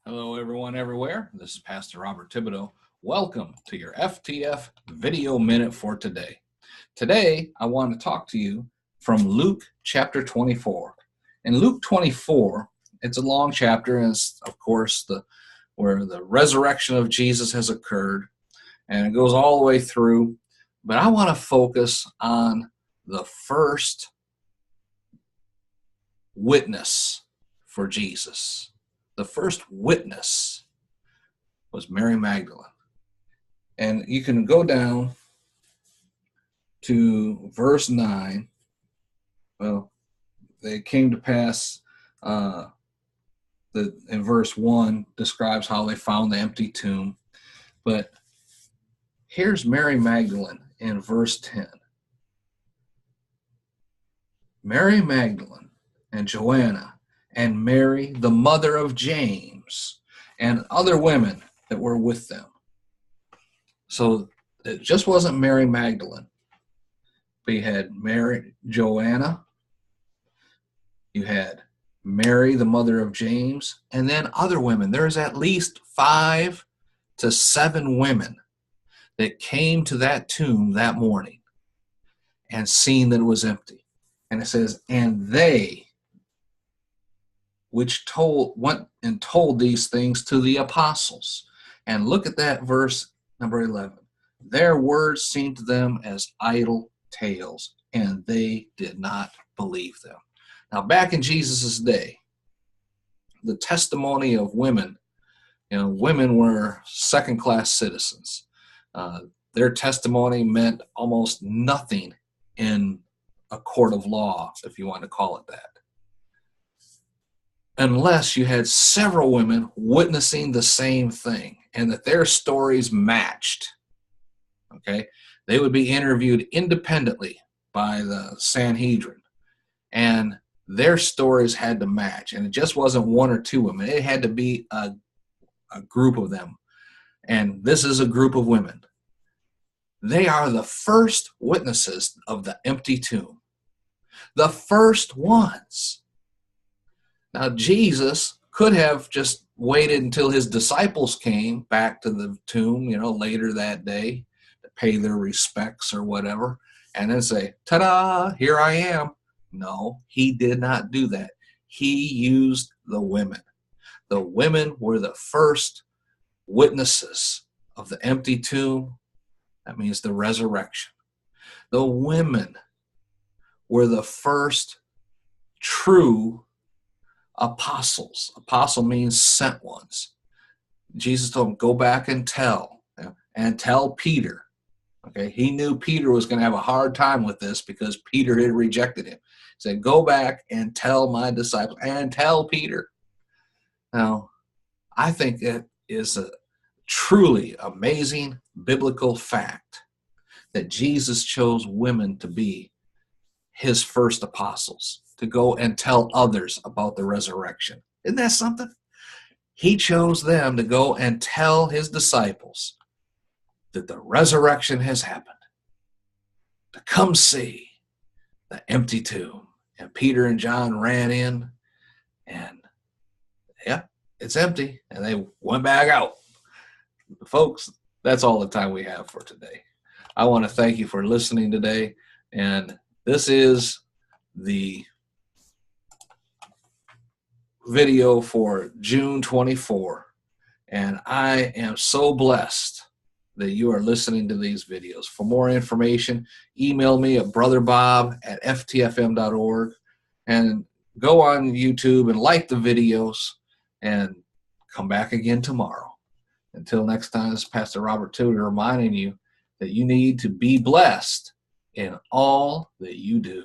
Hello, everyone, everywhere. This is Pastor Robert Thibodeau. Welcome to your FTF video minute for today. Today, I want to talk to you from Luke chapter 24. In Luke 24, it's a long chapter, and it's, of course, where the resurrection of Jesus has occurred, and it goes all the way through. But I want to focus on the first witness for Jesus. The first witness was Mary Magdalene. And you can go down to verse 9. Well, it came to pass in verse 1 describes how they found the empty tomb. But here's Mary Magdalene in verse 10. Mary Magdalene and Joanna and Mary, the mother of James, and other women that were with them. So it just wasn't Mary Magdalene. But you had Mary, Joanna, you had Mary, the mother of James, and then other women. There's at least 5 to 7 women that came to that tomb that morning and seen that it was empty. And it says, and they which went and told these things to the apostles. And look at that verse number 11. Their words seemed to them as idle tales, and they did not believe them. Now, back in Jesus' day, the testimony of women, women were second-class citizens. Their testimony meant almost nothing in a court of law, if you want to call it that, unless you had several women witnessing the same thing and that their stories matched. Okay? They would be interviewed independently by the Sanhedrin, and their stories had to match. And it just wasn't 1 or 2 women. It had to be a group of them. And this is a group of women. They are the first witnesses of the empty tomb. The first ones. Now, Jesus could have just waited until his disciples came back to the tomb, later that day to pay their respects or whatever, and then say, ta-da, here I am. No, he did not do that. He used the women. The women were the first witnesses of the empty tomb. That means the resurrection. The women were the first true apostles. Apostle means sent ones. Jesus told them, go back and tell Peter. Okay, he knew Peter was going to have a hard time with this because Peter had rejected him. He said, go back and tell my disciples and tell Peter. Now, I think it is a truly amazing biblical fact that Jesus chose women to be his first apostles, to go and tell others about the resurrection. Isn't that something? He chose them to go and tell his disciples that the resurrection has happened, to come see the empty tomb. And Peter and John ran in, and it's empty, and they went back out. Folks, that's all the time we have for today. I want to thank you for listening today, and this is the video for June 24, and I am so blessed that you are listening to these videos. For more information, email me at brotherbob@ftfm.org, and go on YouTube and like the videos, and come back again tomorrow. Until next time, this is Pastor Robert Thibodeau reminding you that you need to be blessed in all that you do.